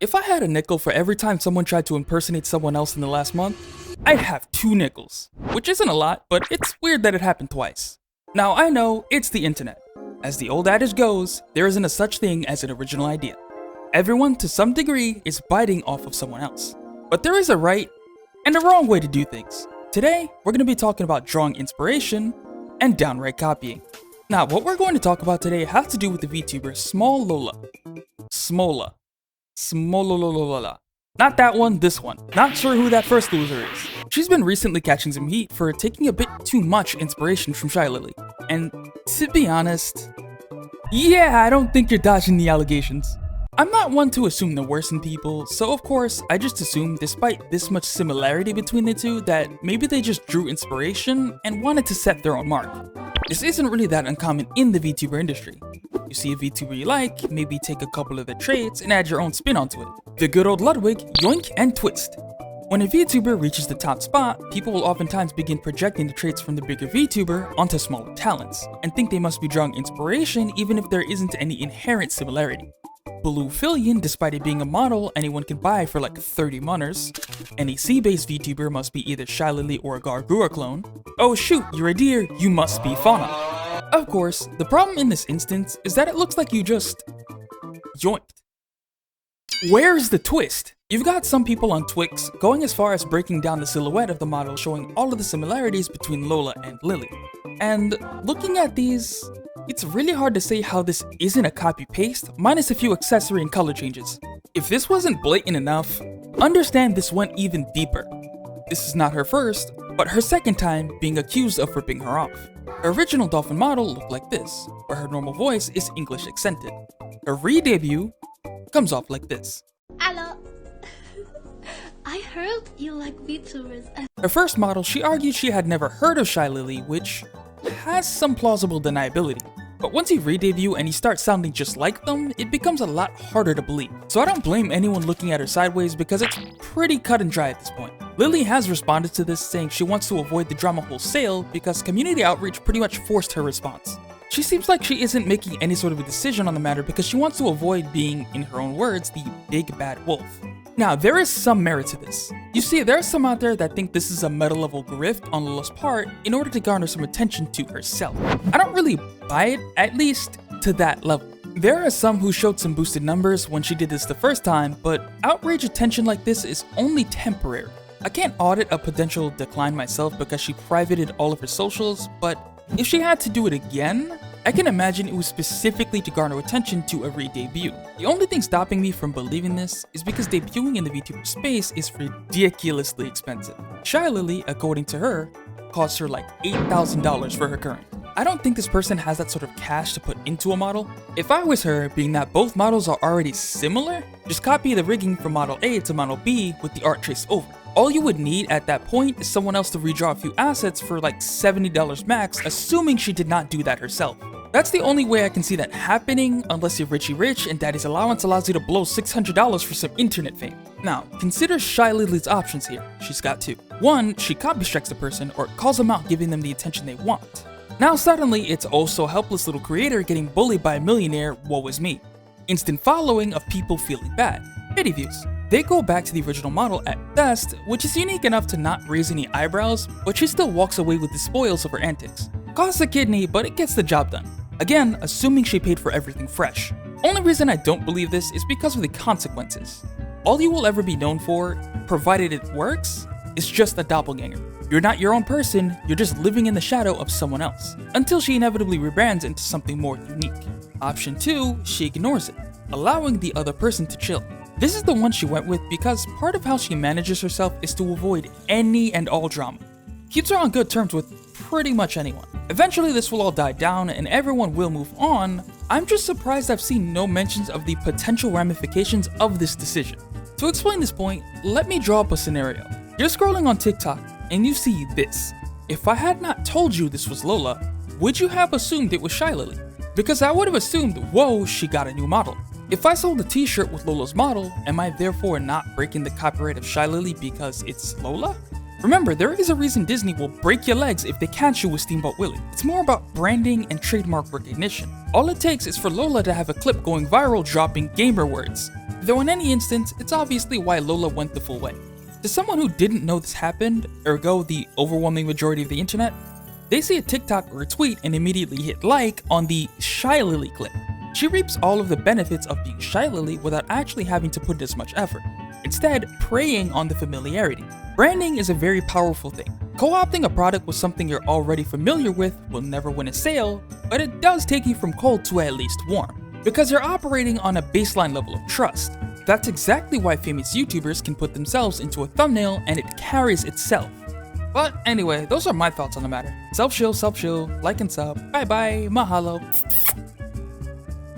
If I had a nickel for every time someone tried to impersonate someone else in the last month, I'd have 2 nickels. Which isn't a lot, but it's weird that it happened twice. Now I know, it's the internet. As the old adage goes, there isn't a such thing as an original idea. Everyone, to some degree, is biting off of someone else. But there is a right and a wrong way to do things. Today, we're going to be talking about drawing inspiration and downright copying. Now, what we're going to talk about today has to do with the VTuber smollola. Smollola. Smollola. Not that one, this one. Not sure who that first loser is. She's been recently catching some heat for taking a bit too much inspiration from Shylily. And to be honest, yeah, I don't think you're dodging the allegations. I'm not one to assume the worst in people, so of course, I just assume despite this much similarity between the two that maybe they just drew inspiration and wanted to set their own mark. This isn't really that uncommon in the VTuber industry. You see a VTuber you like, maybe take a couple of their traits and add your own spin onto it. The good old Ludwig, yoink and twist. When a VTuber reaches the top spot, people will oftentimes begin projecting the traits from the bigger VTuber onto smaller talents, and think they must be drawing inspiration even if there isn't any inherent similarity. Blue Fillion, despite it being a model anyone can buy for like 30 munners. Any sea-based VTuber must be either Shylily or a Gargura clone. Oh shoot, you're a deer, you must be Fauna. Of course, the problem in this instance is that it looks like you just yoinked. Where's the twist? You've got some people on Twix going as far as breaking down the silhouette of the model, showing all of the similarities between Lola and Lily. And looking at these, it's really hard to say how this isn't a copy-paste, minus a few accessory and color changes. If this wasn't blatant enough, understand this went even deeper. This is not her first, but her second time being accused of ripping her off. Her original dolphin model looked like this, where her normal voice is English accented. Her re-debut comes off like this. Hello. I heard you like VTubers. Her first model, she argued she had never heard of Shylily, which has some plausible deniability. But once you re-debut and you start sounding just like them, it becomes a lot harder to believe. So I don't blame anyone looking at her sideways because it's pretty cut and dry at this point. Lily has responded to this, saying she wants to avoid the drama wholesale because community outreach pretty much forced her response. She seems like she isn't making any sort of a decision on the matter because she wants to avoid being, in her own words, the big bad wolf. Now, there is some merit to this. You see, there are some out there that think this is a meta-level grift on Lola's part in order to garner some attention to herself. I don't really buy it, at least to that level. There are some who showed some boosted numbers when she did this the first time, but outrage attention like this is only temporary. I can't audit a potential decline myself because she privated all of her socials, but if she had to do it again, I can imagine it was specifically to garner attention to a re-debut. The only thing stopping me from believing this is because debuting in the VTuber space is ridiculously expensive. Shylily, according to her, cost her like $8,000 for her current. I don't think this person has that sort of cash to put into a model. If I was her, being that both models are already similar, just copy the rigging from model A to model B with the art trace over. All you would need at that point is someone else to redraw a few assets for like $70 max, assuming she did not do that herself. That's the only way I can see that happening, unless you're Richie Rich and daddy's allowance allows you to blow $600 for some internet fame. Now, consider Shylily's options here. She's got 2. 1, she copy strikes the person or calls them out, giving them the attention they want. Now suddenly, it's also a helpless little creator getting bullied by a millionaire, woe is me. Instant following of people feeling bad. Pity views. They go back to the original model at best, which is unique enough to not raise any eyebrows, but she still walks away with the spoils of her antics. Costs a kidney, but it gets the job done. Again, assuming she paid for everything fresh. Only reason I don't believe this is because of the consequences. All you will ever be known for, provided it works, is just a doppelganger. You're not your own person, you're just living in the shadow of someone else, until she inevitably rebrands into something more unique. Option 2, she ignores it, allowing the other person to chill. This is the one she went with because part of how she manages herself is to avoid any and all drama. Keeps her on good terms with pretty much anyone. Eventually this will all die down and everyone will move on. I'm just surprised I've seen no mentions of the potential ramifications of this decision. To explain this point, let me draw up a scenario. You're scrolling on TikTok and you see this. If I had not told you this was Lola, would you have assumed it was Shylily? Because I would have assumed, whoa, she got a new model. If I sold a t-shirt with Lola's model, am I therefore not breaking the copyright of Shylily because it's Lola? Remember, there is a reason Disney will break your legs if they catch you with Steamboat Willie. It's more about branding and trademark recognition. All it takes is for Lola to have a clip going viral dropping gamer words. Though in any instance, it's obviously why Lola went the full way. To someone who didn't know this happened, ergo the overwhelming majority of the internet, they see a TikTok or a tweet and immediately hit like on the shylily clip. She reaps all of the benefits of being shylily without actually having to put as much effort, instead preying on the familiarity. Branding is a very powerful thing. Co-opting a product with something you're already familiar with will never win a sale, but it does take you from cold to at least warm, because you're operating on a baseline level of trust. That's exactly why famous YouTubers can put themselves into a thumbnail and it carries itself. But anyway, those are my thoughts on the matter. Self-chill, like and sub. Bye bye, mahalo.